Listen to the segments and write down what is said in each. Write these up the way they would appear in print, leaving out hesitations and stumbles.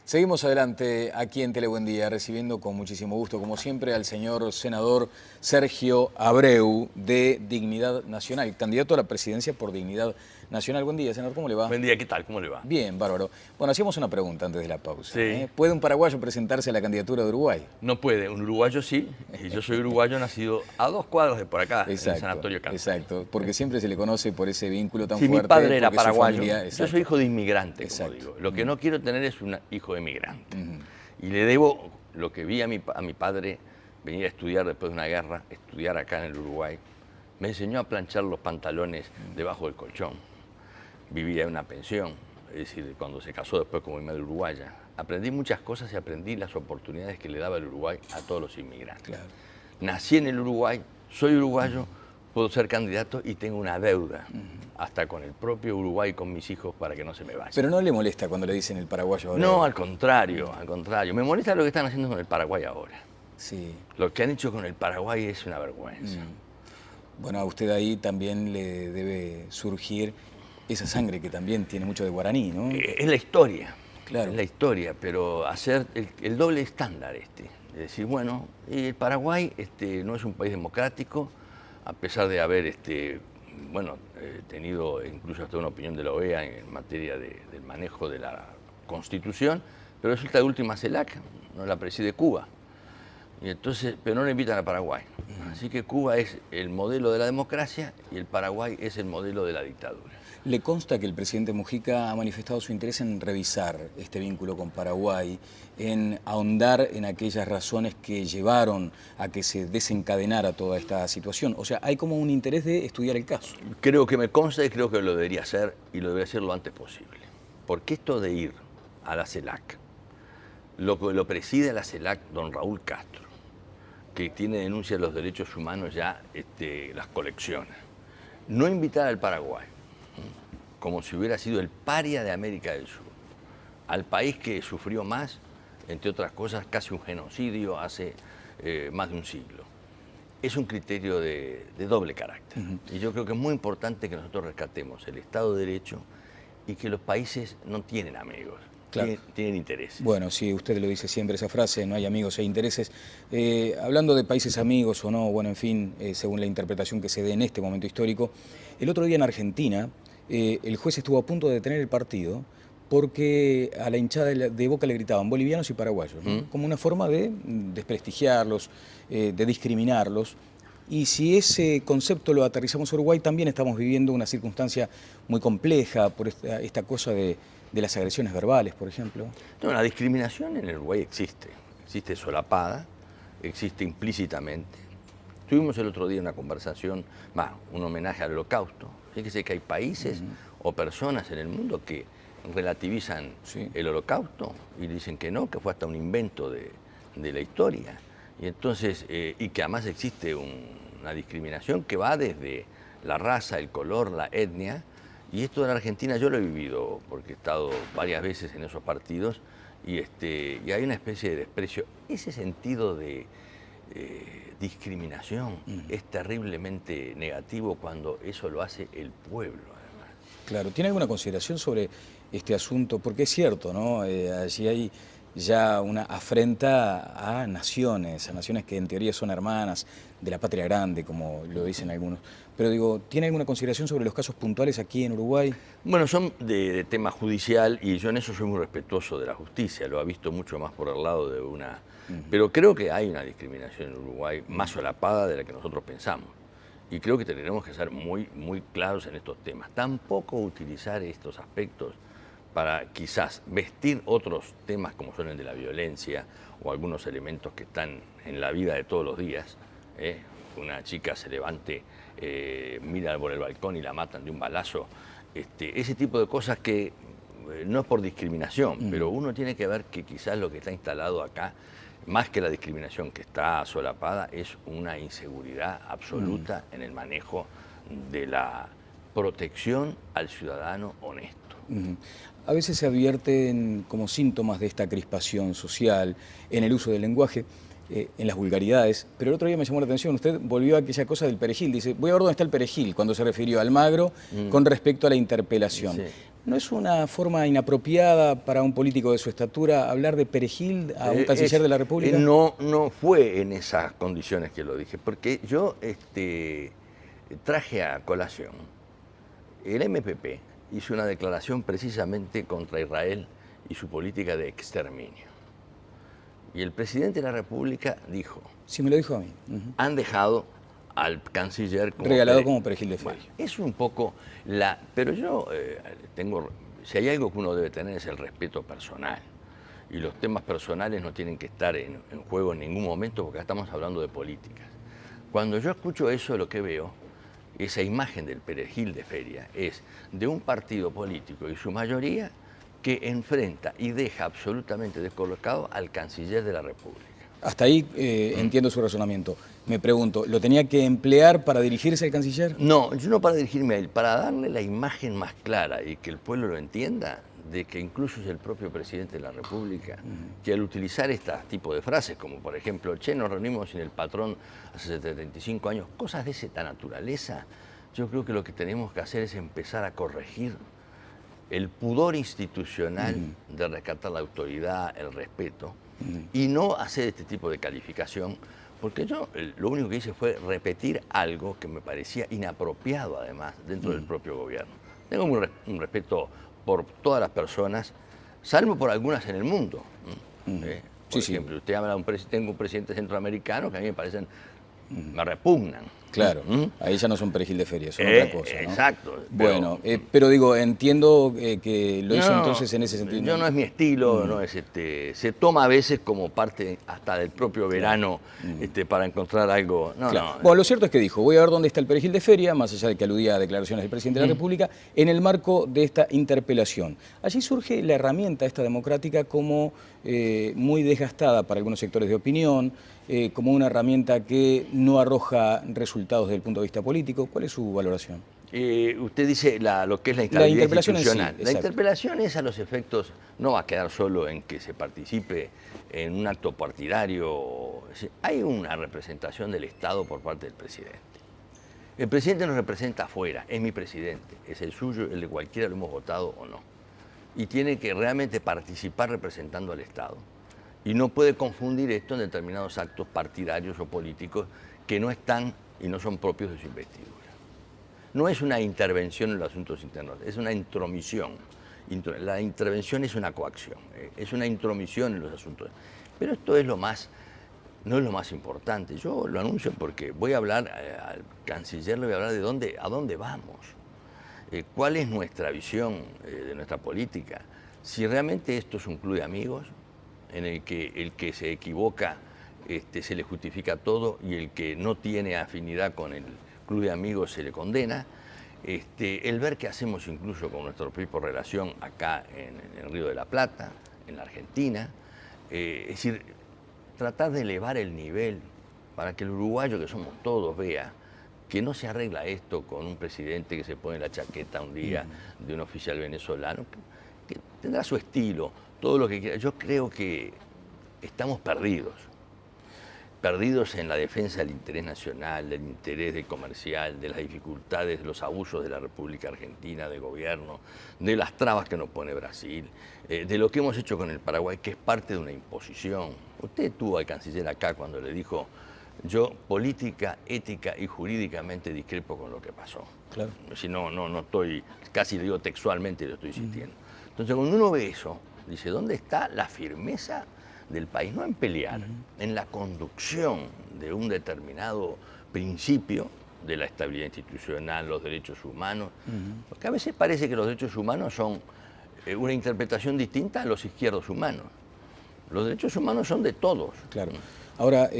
Seguimos adelante aquí en Tele Buen Día, recibiendo con muchísimo gusto, como siempre, al señor senador Sergio Abreu, de Dignidad Nacional, candidato a la presidencia por Dignidad Nacional. Buen día, senador, ¿cómo le va? Buen día, ¿qué tal? ¿Cómo le va? Bien, bárbaro. Bueno, hacíamos una pregunta antes de la pausa. Sí. ¿Puede un paraguayo presentarse a la candidatura de Uruguay? No puede, un uruguayo sí, y yo soy uruguayo nacido a 2 cuadras de por acá, Exacto, en el Sanatorio Cantón. exacto, porque siempre se le conoce por ese vínculo tan Sí, fuerte. mi padre era porque su paraguayo, familia- yo exacto. soy hijo de inmigrante, como Exacto. digo. Lo que no quiero tener es un hijo de inmigrante. Y le debo lo que vi a mi padre venir a estudiar después de una guerra, estudiar acá en el Uruguay. Me enseñó a planchar los pantalones debajo del colchón. Vivía en una pensión, es decir, cuando se casó después como mi madre uruguaya. Aprendí muchas cosas y aprendí las oportunidades que le daba el Uruguay a todos los inmigrantes. Claro. Nací en el Uruguay, soy uruguayo, puedo ser candidato y tengo una deuda, hasta con el propio Uruguay, con mis hijos, para que no se me vayan. Pero no le molesta cuando le dicen el paraguayo ahora. No, al contrario, al contrario. Me molesta lo que están haciendo con el Paraguay ahora. Sí. Lo que han hecho con el Paraguay es una vergüenza. Bueno, a usted ahí también le debe surgir esa sangre que también tiene mucho de guaraní, ¿no? Es la historia, Claro. es la historia, pero hacer el doble estándar es decir, bueno, y el Paraguay no es un país democrático, a pesar de haber tenido incluso hasta una opinión de la OEA en materia del manejo de la Constitución, pero resulta que última CELAC no la preside Cuba. Y entonces, pero no le invitan a Paraguay. Así que Cuba es el modelo de la democracia y el Paraguay es el modelo de la dictadura. ¿Le consta que el presidente Mujica ha manifestado su interés en revisar este vínculo con Paraguay, en ahondar en aquellas razones que llevaron a que se desencadenara toda esta situación? O sea, hay como un interés de estudiar el caso. Creo que me consta y creo que lo debería hacer, y lo debería hacer lo antes posible. Porque esto de ir a la CELAC, lo preside a la CELAC don Raúl Castro, que tiene denuncias de los derechos humanos ya las colecciona. No invitar al Paraguay, como si hubiera sido el paria de América del Sur, al país que sufrió más, entre otras cosas, casi un genocidio hace más de un siglo. Es un criterio de doble carácter. Y yo creo que es muy importante que nosotros rescatemos el Estado de Derecho y que los países no tienen amigos. Claro. Tienen intereses. Bueno, sí, usted lo dice siempre esa frase, no hay amigos, hay intereses. Hablando de países amigos o no, bueno, en fin, según la interpretación que se dé en este momento histórico, el otro día en Argentina, el juez estuvo a punto de detener el partido porque a la hinchada de Boca le gritaban bolivianos y paraguayos, ¿no? Como una forma de desprestigiarlos, de discriminarlos. Y si ese concepto lo aterrizamos a Uruguay, también estamos viviendo una circunstancia muy compleja por esta cosa de las agresiones verbales, por ejemplo. No, la discriminación en el Uruguay existe solapada, existe implícitamente. Tuvimos el otro día una conversación, un homenaje al Holocausto. Fíjese que hay países o personas en el mundo que relativizan el Holocausto y dicen que no, que fue hasta un invento de la historia. Y entonces, y que además existe una discriminación que va desde la raza, el color, la etnia. Y esto en Argentina yo lo he vivido porque he estado varias veces en esos partidos y hay una especie de desprecio. Ese sentido de discriminación es terriblemente negativo cuando eso lo hace el pueblo, además. Claro, ¿tiene alguna consideración sobre este asunto? Porque es cierto, ¿no? Allí hay ya una afrenta a naciones que en teoría son hermanas de la patria grande, como lo dicen algunos. Pero digo, ¿tiene alguna consideración sobre los casos puntuales aquí en Uruguay? Bueno, son de tema judicial y yo en eso soy muy respetuoso de la justicia, lo ha visto mucho más por el lado de una... Pero creo que hay una discriminación en Uruguay más solapada de la que nosotros pensamos. Y creo que tendremos que ser muy, muy claros en estos temas. Tampoco utilizar estos aspectos para quizás vestir otros temas como son el de la violencia o algunos elementos que están en la vida de todos los días. Una chica se levante, mira por el balcón y la matan de un balazo. Ese tipo de cosas que no es por discriminación, pero uno tiene que ver que quizás lo que está instalado acá, más que la discriminación que está solapada, es una inseguridad absoluta en el manejo de la protección al ciudadano honesto. A veces se advierten como síntomas de esta crispación social en el uso del lenguaje, en las vulgaridades, pero el otro día me llamó la atención, usted volvió a aquella cosa del perejil, dice, voy a ver dónde está el perejil, cuando se refirió a Almagro con respecto a la interpelación. Sí. ¿No es una forma inapropiada para un político de su estatura hablar de perejil a un canciller de la República? No, no fue en esas condiciones que lo dije, porque yo traje a colación. El MPP hizo una declaración precisamente contra Israel y su política de exterminio. Y el presidente de la República dijo... Sí, me lo dijo a mí. Han dejado al canciller como regalado como perejil de feria. Bueno, es un poco la... Pero yo tengo... Si hay algo que uno debe tener es el respeto personal. Y los temas personales no tienen que estar en juego en ningún momento porque estamos hablando de políticas. Cuando yo escucho eso, lo que veo, esa imagen del perejil de feria, es de un partido político y su mayoría que enfrenta y deja absolutamente descolocado al canciller de la República. Hasta ahí entiendo su razonamiento. Me pregunto, ¿lo tenía que emplear para dirigirse al canciller? No, yo no para dirigirme a él, para darle la imagen más clara y que el pueblo lo entienda, de que incluso es el propio presidente de la República, que al utilizar este tipo de frases, como por ejemplo, che, nos reunimos sin el patrón hace 75 años, cosas de esa naturaleza, yo creo que lo que tenemos que hacer es empezar a corregir el pudor institucional de rescatar la autoridad, el respeto, y no hacer este tipo de calificación, porque yo lo único que hice fue repetir algo que me parecía inapropiado además dentro del propio gobierno. Tengo un respeto por todas las personas, salvo por algunas en el mundo. Por ejemplo, usted habla tengo un presidente centroamericano que a mí me parecen, me repugnan. Claro, ahí ya no son perejil de feria, son otra cosa, ¿no? Exacto. Bueno, pero digo, entiendo que lo hizo entonces en ese sentido. Yo no es mi estilo, no es se toma a veces como parte hasta del propio verano para encontrar algo. No, claro. no. Bueno, lo cierto es que dijo, voy a ver dónde está el perejil de feria, más allá de que aludía a declaraciones del presidente de la República, en el marco de esta interpelación. Allí surge la herramienta esta democrática como muy desgastada para algunos sectores de opinión, como una herramienta que no arroja resultados desde el punto de vista político. ¿Cuál es su valoración? Usted dice lo que es la interpelación institucional. en sí, la interpelación es a los efectos, no va a quedar solo en que se participe en un acto partidario. Hay una representación del Estado por parte del presidente. El presidente nos representa afuera, es mi presidente, es el suyo, el de cualquiera, lo hemos votado o no. Y tiene que realmente participar representando al Estado. Y no puede confundir esto en determinados actos partidarios o políticos que no están y no son propios de su investidura. No es una intervención en los asuntos internos, es una intromisión. La intervención es una coacción, es una intromisión en los asuntos. Pero esto es no es lo más importante. Yo lo anuncio porque voy a hablar al canciller, le voy a hablar de a dónde vamos, cuál es nuestra visión de nuestra política. Si realmente esto es un club de amigos, en el que se equivoca se le justifica todo y el que no tiene afinidad con el club de amigos se le condena. El ver qué hacemos incluso con nuestro propio relación acá en el Río de la Plata, en la Argentina. Es decir, tratar de elevar el nivel para que el uruguayo que somos todos vea que no se arregla esto con un presidente que se pone la chaqueta un día de un oficial venezolano, que tendrá su estilo, todo lo que quiera. Yo creo que estamos perdidos en la defensa del interés nacional, del interés comercial, de las dificultades, de los abusos de la República Argentina, de gobierno, de las trabas que nos pone Brasil, de lo que hemos hecho con el Paraguay, que es parte de una imposición. Usted tuvo al canciller acá cuando le dijo, yo política, ética y jurídicamente discrepo con lo que pasó. Claro. Si no estoy, casi le digo textualmente, lo estoy sintiendo. Entonces cuando uno ve eso, dice, ¿dónde está la firmeza del país? No en pelear, en la conducción de un determinado principio de la estabilidad institucional, los derechos humanos, porque a veces parece que los derechos humanos son una interpretación distinta a los izquierdos humanos. Los derechos humanos son de todos. Claro. Ahora,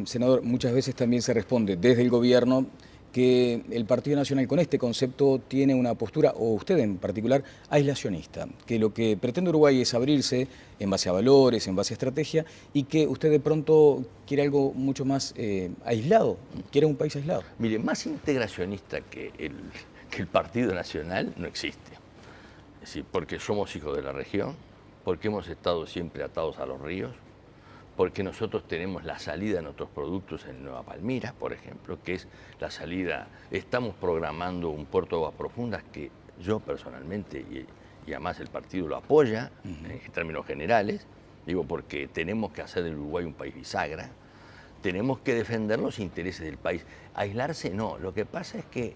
senador, muchas veces también se responde desde el gobierno que el Partido Nacional con este concepto tiene una postura, o usted en particular, aislacionista, que lo que pretende Uruguay es abrirse en base a valores, en base a estrategia, y que usted de pronto quiere algo mucho más aislado, quiere un país aislado. Mire, más integracionista que el Partido Nacional no existe. Es decir, porque somos hijos de la región, porque hemos estado siempre atados a los ríos, porque nosotros tenemos la salida de nuestros productos en Nueva Palmira, por ejemplo, que es la salida, estamos programando un puerto de aguas profundas que yo personalmente y además el partido lo apoya en términos generales, digo, porque tenemos que hacer del Uruguay un país bisagra, tenemos que defender los intereses del país. Aislarse no, lo que pasa es que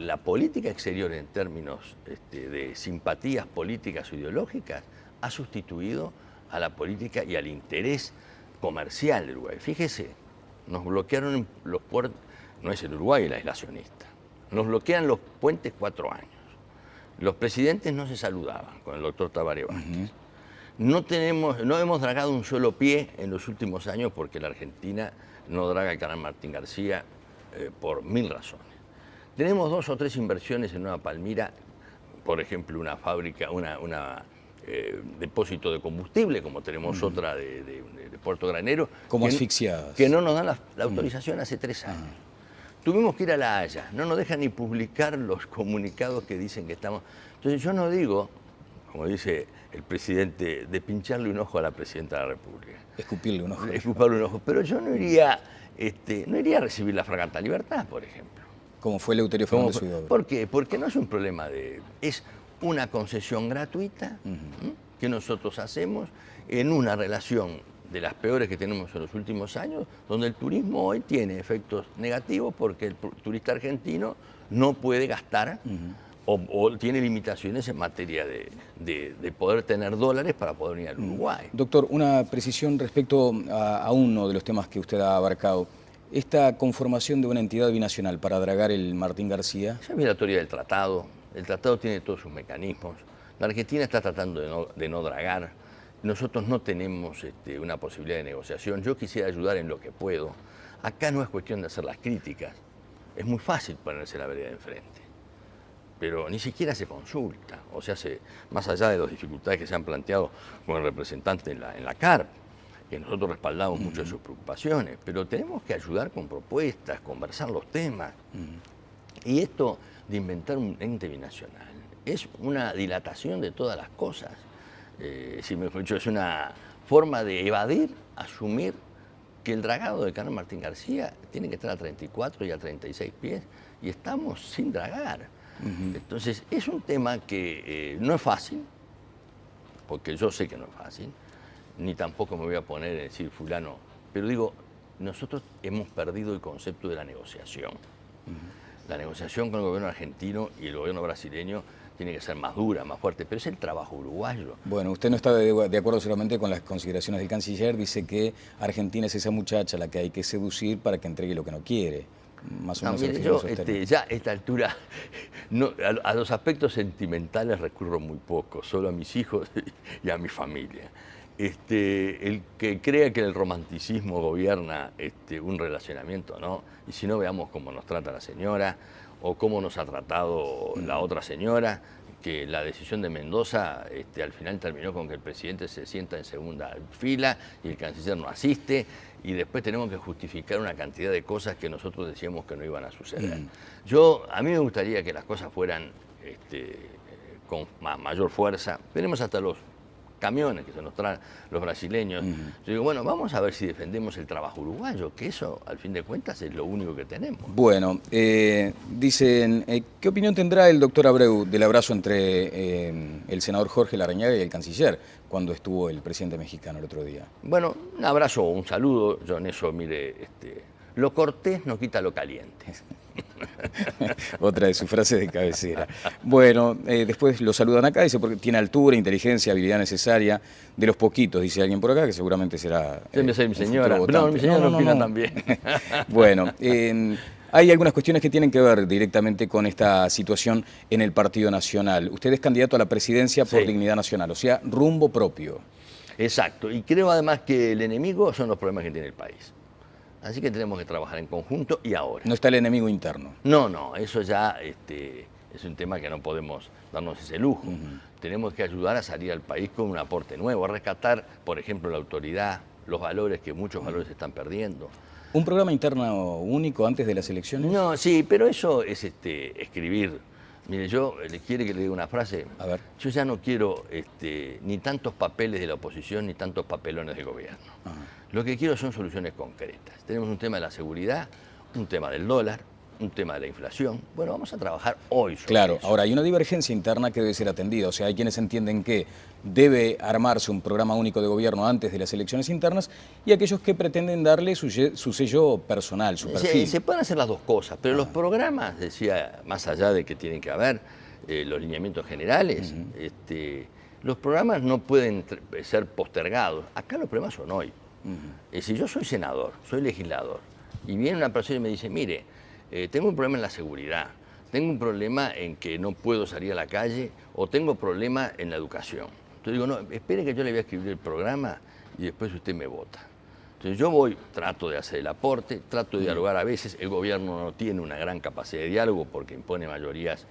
la política exterior en términos de simpatías políticas o ideológicas ha sustituido a la política y al interés comercial del Uruguay. Fíjese, nos bloquearon los puertos, no es el Uruguay el aislacionista, nos bloquean los puentes 4 años. Los presidentes no se saludaban con el doctor Tabaré Vázquez. No hemos dragado un solo pie en los últimos años porque la Argentina no draga el canal Martín García por 1000 razones. Tenemos 2 o 3 inversiones en Nueva Palmira, por ejemplo, una fábrica, depósito de combustible, como tenemos otra de Puerto Granero. Como asfixiadas. Que no nos dan la autorización hace 3 años. Tuvimos que ir a La Haya, no nos dejan ni publicar los comunicados que dicen que estamos... Entonces yo no digo, como dice el presidente, de pincharle un ojo a la presidenta de la República. Escupirle un ojo. Escupirle un ojo, pero yo no iría a recibir la Fragata Libertad, por ejemplo. Como fue Eleuterio Fernández Huidobro. ¿Por qué? Porque no es un problema es una concesión gratuita que nosotros hacemos en una relación de las peores que tenemos en los últimos años, donde el turismo hoy tiene efectos negativos porque el turista argentino no puede gastar o tiene limitaciones en materia de poder tener dólares para poder venir al Uruguay. Doctor, una precisión respecto a uno de los temas que usted ha abarcado. Esta conformación de una entidad binacional para dragar el Martín García. Esa es la teoría del tratado. El tratado tiene todos sus mecanismos. La Argentina está tratando de no dragar. Nosotros no tenemos una posibilidad de negociación. Yo quisiera ayudar en lo que puedo. Acá no es cuestión de hacer las críticas. Es muy fácil ponerse la vereda de enfrente. Pero ni siquiera se consulta. O sea, más allá de las dificultades que se han planteado con el representante en la CARP, que nosotros respaldamos mucho de sus preocupaciones, pero tenemos que ayudar con propuestas, conversar los temas. Y esto de inventar un ente binacional es una dilatación de todas las cosas. Si mejor dicho, es una forma de evadir, asumir que el dragado del canal Martín García tiene que estar a 34 y a 36 pies y estamos sin dragar. Entonces es un tema que no es fácil, porque yo sé que no es fácil, ni tampoco me voy a poner a decir fulano, pero digo, nosotros hemos perdido el concepto de la negociación. La negociación con el gobierno argentino y el gobierno brasileño tiene que ser más dura, más fuerte, pero es el trabajo uruguayo. Bueno, usted no está de acuerdo solamente con las consideraciones del canciller, dice que Argentina es esa muchacha a la que hay que seducir para que entregue lo que no quiere. Más o menos mire, yo ya a esta altura a los aspectos sentimentales recurro muy poco, solo a mis hijos y a mi familia. El que crea que el romanticismo gobierna un relacionamiento, ¿no? Y si no, veamos cómo nos trata la señora o cómo nos ha tratado la otra señora, que la decisión de Mendoza al final terminó con que el presidente se sienta en segunda fila y el canciller no asiste, y después tenemos que justificar una cantidad de cosas que nosotros decíamos que no iban a suceder. A mí me gustaría que las cosas fueran con mayor fuerza. Tenemos hasta los camiones que se nos traen los brasileños. Yo digo, bueno, vamos a ver si defendemos el trabajo uruguayo, que eso, al fin de cuentas, es lo único que tenemos. Bueno, dicen, ¿qué opinión tendrá el doctor Abreu del abrazo entre el senador Jorge Larrañaga y el canciller cuando estuvo el presidente mexicano el otro día? Bueno, un abrazo, un saludo. Yo en eso, mire, lo cortés no quita lo caliente. Otra de sus frases de cabecera. Bueno, después lo saludan acá, dice, porque tiene altura, inteligencia, habilidad necesaria, de los poquitos, dice alguien por acá, que seguramente será... Debe ser mi señora. No, mi señora no opina también. Bueno, hay algunas cuestiones que tienen que ver directamente con esta situación en el Partido Nacional. Usted es candidato a la presidencia por Dignidad Nacional, o sea, rumbo propio. Exacto, y creo además que el enemigo son los problemas que tiene el país. Así que tenemos que trabajar en conjunto y ahora. No está el enemigo interno. No, eso ya es un tema que no podemos darnos ese lujo. Tenemos que ayudar a salir al país con un aporte nuevo, a rescatar, por ejemplo, la autoridad, los valores, que muchos valores se están perdiendo. ¿Un programa interno único antes de las elecciones? No, sí, pero eso es escribir. Mire, quiere que le diga una frase. A ver. Yo ya no quiero ni tantos papeles de la oposición ni tantos papelones del gobierno. Lo que quiero son soluciones concretas. Tenemos un tema de la seguridad, un tema del dólar, un tema de la inflación. Bueno, vamos a trabajar hoy sobre Claro, eso. ahora hay una divergencia interna que debe ser atendida. O sea, hay quienes entienden que debe armarse un programa único de gobierno antes de las elecciones internas y aquellos que pretenden darle su sello personal, su perfil. Se pueden hacer las dos cosas, pero los programas, decía, más allá de que tienen que haber los lineamientos generales, los programas no pueden ser postergados. Acá los problemas son hoy. Si yo soy senador, soy legislador, y viene una persona y me dice, mire, tengo un problema en la seguridad, tengo un problema en que no puedo salir a la calle, o tengo problema en la educación. Entonces digo, no, espere que yo le voy a escribir el programa y después usted me vota. Entonces yo voy, trato de hacer el aporte, trato de dialogar a veces. El gobierno no tiene una gran capacidad de diálogo porque impone mayorías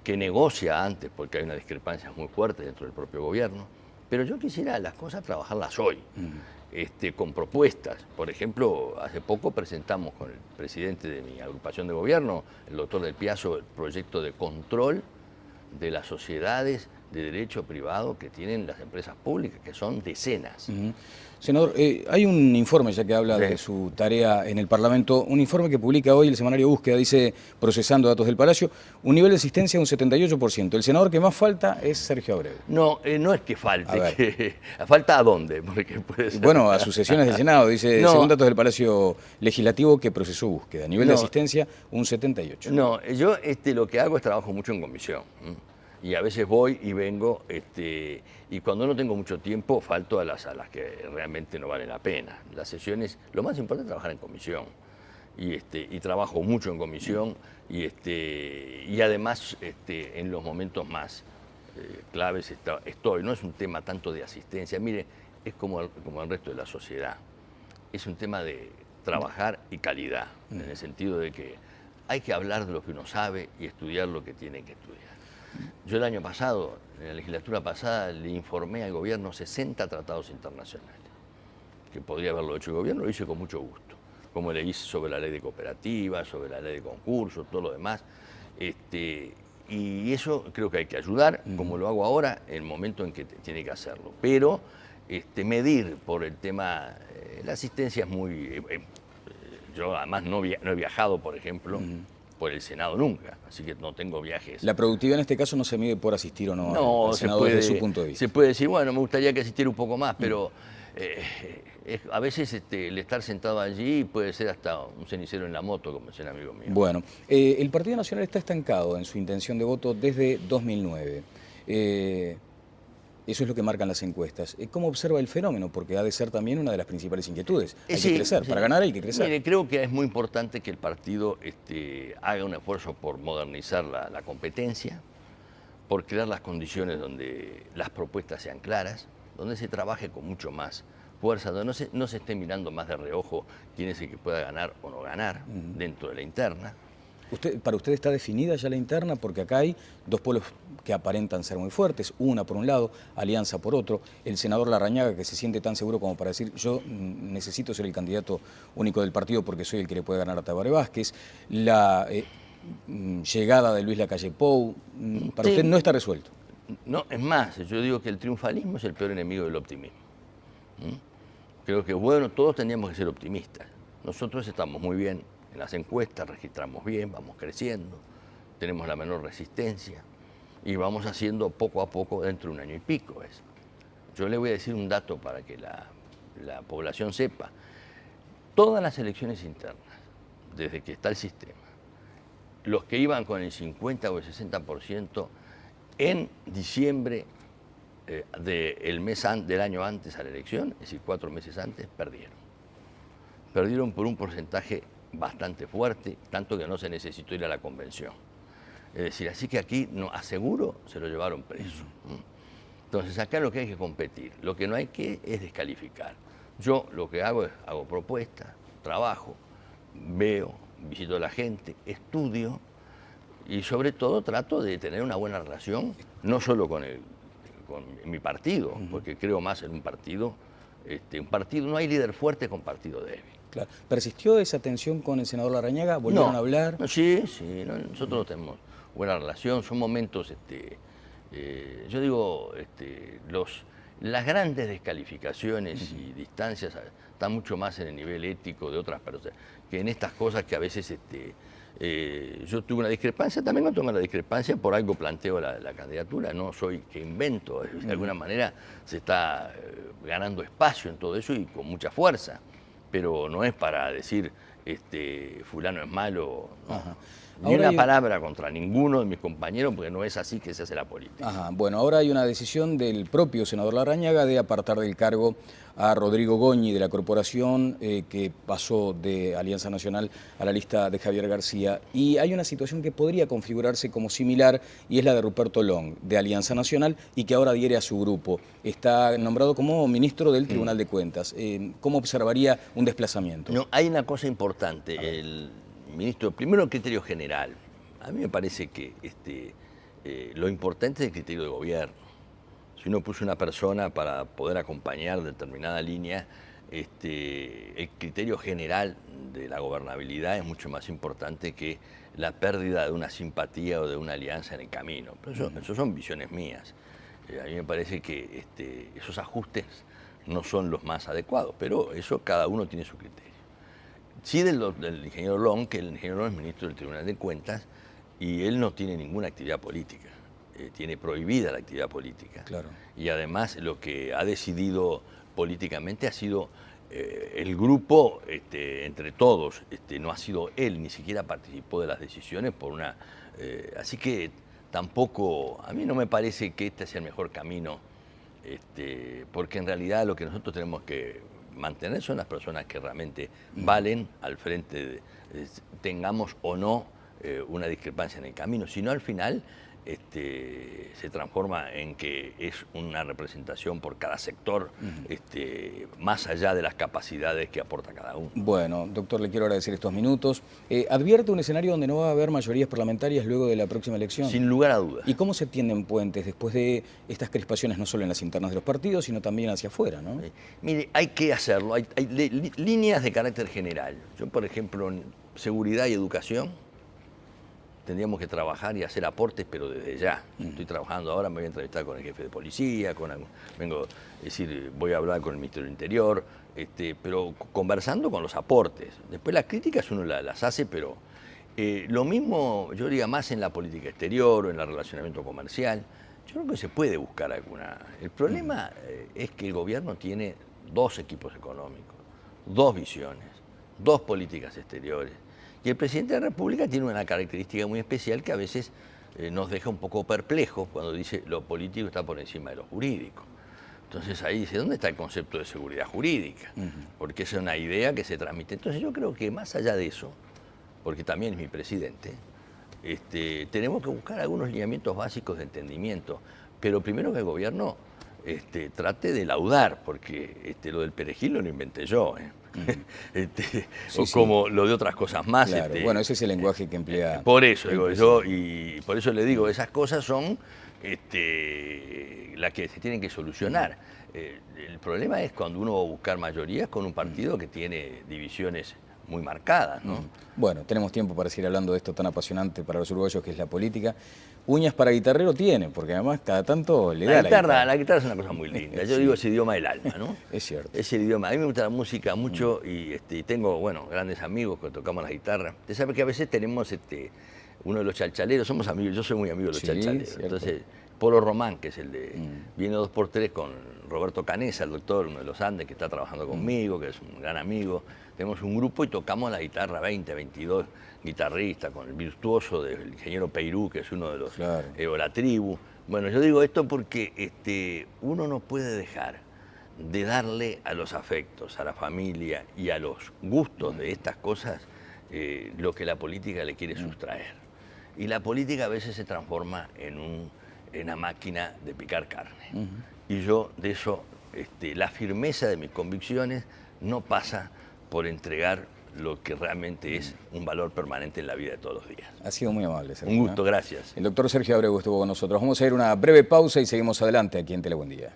que negocia antes, porque hay una discrepancia muy fuerte dentro del propio gobierno. Pero yo quisiera las cosas trabajarlas hoy, con propuestas. Por ejemplo, hace poco presentamos con el presidente de mi agrupación de gobierno, el doctor Del Piazzo, el proyecto de control de las sociedades de derecho privado que tienen las empresas públicas, que son decenas. Senador, hay un informe, ya que habla de su tarea en el Parlamento, un informe que publica hoy el semanario Búsqueda, dice, procesando datos del Palacio, un nivel de asistencia de un 78%. El senador que más falta es Sergio Abreu. No, no es que falte, ¿falta a dónde? Porque puede ser... Bueno, a sus sesiones del Senado, dice, No. según datos del Palacio Legislativo que procesó Búsqueda. Nivel de asistencia, un 78%. No, yo lo que hago es trabajo mucho en comisión. Y a veces voy y vengo, y cuando no tengo mucho tiempo, falto a las que realmente no valen la pena. Las sesiones, lo más importante es trabajar en comisión. Y trabajo mucho en comisión, y además en los momentos más claves estoy. No es un tema tanto de asistencia, mire, es como el resto de la sociedad. Es un tema de trabajar y calidad, en el sentido de que hay que hablar de lo que uno sabe y estudiar lo que tiene que estudiar. Yo el año pasado, en la legislatura pasada, le informé al gobierno 60 tratados internacionales, que podría haberlo hecho el gobierno, lo hice con mucho gusto, como le hice sobre la ley de cooperativas, sobre la ley de concursos, todo lo demás. Y eso creo que hay que ayudar, como lo hago ahora, en el momento en que tiene que hacerlo. Pero medir por el tema, la asistencia es muy... yo además no he viajado, por ejemplo, por el Senado nunca, así que no tengo viajes. La productividad en este caso no se mide por asistir o no, No, al Senado desde su punto de vista. Se puede decir, bueno, me gustaría que asistiera un poco más, pero a veces el estar sentado allí puede ser hasta un cenicero en la moto, como decía un amigo mío. Bueno, el Partido Nacional está estancado en su intención de voto desde 2009. Eso es lo que marcan las encuestas. ¿Cómo observa el fenómeno? Porque ha de ser también una de las principales inquietudes. Hay que crecer, para ganar hay que crecer. Mire, creo que es muy importante que el partido haga un esfuerzo por modernizar la competencia, por crear las condiciones donde las propuestas sean claras, donde se trabaje con mucho más fuerza, donde no se esté mirando más de reojo quién es el que pueda ganar o no ganar dentro de la interna. ¿Para usted está definida ya la interna? Porque acá hay dos polos que aparentan ser muy fuertes, una por un lado, Alianza por otro, el senador Larrañaga que se siente tan seguro como para decir yo necesito ser el candidato único del partido porque soy el que le puede ganar a Tabaré Vázquez, la llegada de Luis Lacalle Pou, para usted no está resuelto. No, es más, yo digo que el triunfalismo es el peor enemigo del optimismo. Creo que, bueno, todos tendríamos que ser optimistas. Nosotros estamos muy bien en las encuestas, registramos bien, vamos creciendo, tenemos la menor resistencia y vamos haciendo poco a poco dentro de un año y pico eso. Yo le voy a decir un dato para que la población sepa. Todas las elecciones internas, desde que está el sistema, los que iban con el 50 o el 60% en diciembre del año antes a la elección, es decir, 4 meses antes, perdieron. Perdieron por un porcentaje bastante fuerte, tanto que no se necesitó ir a la convención. Es decir, así que aquí, no, aseguro, se lo llevaron preso. Entonces, acá lo que hay que competir, lo que no hay que es descalificar. Yo lo que hago es, hago propuestas, trabajo, veo, visito a la gente, estudio y sobre todo trato de tener una buena relación, no solo con mi partido, porque creo más en un partido, no hay líder fuerte con partido débil. Claro. ¿Persistió esa tensión con el senador Larrañaga? ¿Volvieron a hablar? No, sí, nosotros tenemos buena relación, son momentos, yo digo, las grandes descalificaciones y distancias están mucho más en el nivel ético de otras personas, que en estas cosas que a veces Yo tuve una discrepancia, también no tomé la discrepancia, por algo planteo la candidatura, no soy que invento, de alguna manera se está ganando espacio en todo eso y con mucha fuerza, pero no es para decir fulano es malo, no. Ni Ahora una palabra contra ninguno de mis compañeros, porque no es así que se hace la política. Ajá. Bueno, ahora hay una decisión del propio senador Larrañaga de apartar del cargo a Rodrigo Goñi de la corporación, que pasó de Alianza Nacional a la lista de Javier García. Y hay una situación que podría configurarse como similar, y es la de Ruperto Long, de Alianza Nacional, y que ahora adhiere a su grupo. Está nombrado como ministro del Tribunal de Cuentas. ¿Cómo observaría un desplazamiento? No, hay una cosa importante. El ministro, primero el criterio general. A mí me parece que lo importante es el criterio de gobierno. Si uno puso una persona para poder acompañar determinada línea, el criterio general de la gobernabilidad es mucho más importante que la pérdida de una simpatía o de una alianza en el camino. Pero eso son visiones mías. A mí me parece que esos ajustes no son los más adecuados, pero eso cada uno tiene su criterio. Sí del ingeniero Long, que el ingeniero Long es ministro del Tribunal de Cuentas y él no tiene ninguna actividad política. Tiene prohibida la actividad política. Claro. Y además lo que ha decidido políticamente ha sido el grupo entre todos. No ha sido él, ni siquiera participó de las decisiones por una... así que tampoco, a mí no me parece que este sea el mejor camino, porque en realidad lo que nosotros tenemos que mantener son las personas que realmente valen al frente, tengamos o no una discrepancia en el camino, sino al final se transforma en que es una representación por cada sector, más allá de las capacidades que aporta cada uno. Bueno, doctor, le quiero agradecer estos minutos. ¿Advierte un escenario donde no va a haber mayorías parlamentarias luego de la próxima elección? Sin lugar a dudas. ¿Y cómo se tienden puentes después de estas crispaciones, no solo en las internas de los partidos, sino también hacia afuera, ¿no? Mire, hay que hacerlo. Hay líneas de carácter general. Yo, por ejemplo, en seguridad y educación, tendríamos que trabajar y hacer aportes, pero desde ya. Estoy trabajando ahora, me voy a entrevistar con el jefe de policía, voy a hablar con el Ministerio del Interior, pero conversando con los aportes. Después las críticas uno las hace, pero lo mismo, yo diría, más en la política exterior o en el relacionamiento comercial. Yo creo que se puede buscar alguna. El problema es que el gobierno tiene dos equipos económicos, dos visiones, dos políticas exteriores. Y el presidente de la República tiene una característica muy especial que a veces nos deja un poco perplejos cuando dice lo político está por encima de lo jurídico. Entonces ahí dice, ¿dónde está el concepto de seguridad jurídica? Porque esa es una idea que se transmite. Entonces yo creo que más allá de eso, porque también es mi presidente, tenemos que buscar algunos lineamientos básicos de entendimiento, pero primero que el gobierno trate de laudar, porque lo del perejil no lo inventé yo, como lo de otras cosas más. Claro, bueno, ese es el lenguaje que emplea. Por eso digo yo, y por eso le digo, esas cosas son las que se tienen que solucionar. El problema es cuando uno va a buscar mayorías con un partido que tiene divisiones muy marcadas, ¿no? Bueno, tenemos tiempo para seguir hablando de esto tan apasionante para los uruguayos que es la política. Uñas para guitarrero tiene, porque además cada tanto le da la guitarra. La guitarra es una cosa muy linda. Yo digo, es el idioma del alma, ¿no? Es cierto. Es el idioma. A mí me gusta la música mucho y tengo, bueno, grandes amigos que tocamos la guitarra. Usted sabe que a veces tenemos uno de los chalchaleros, somos amigos, yo soy muy amigo de los chalchaleros. Cierto. Entonces, Polo Román, que es el de Viene 2x3 con Roberto Canesa, el doctor, uno de los Andes, que está trabajando conmigo, que es un gran amigo. Tenemos un grupo y tocamos la guitarra 20, 22 guitarristas, con el virtuoso del ingeniero Peirú, que es uno de los o la tribu. Bueno, yo digo esto porque uno no puede dejar de darle a los afectos, a la familia y a los gustos de estas cosas lo que la política le quiere sustraer. Y la política a veces se transforma en una máquina de picar carne. Y yo de eso, la firmeza de mis convicciones no pasa por entregar lo que realmente es un valor permanente en la vida de todos los días. Ha sido muy amable, Sergio. Un gusto, gracias. El doctor Sergio Abreu estuvo con nosotros. Vamos a ir a una breve pausa y seguimos adelante aquí en Telebuendía.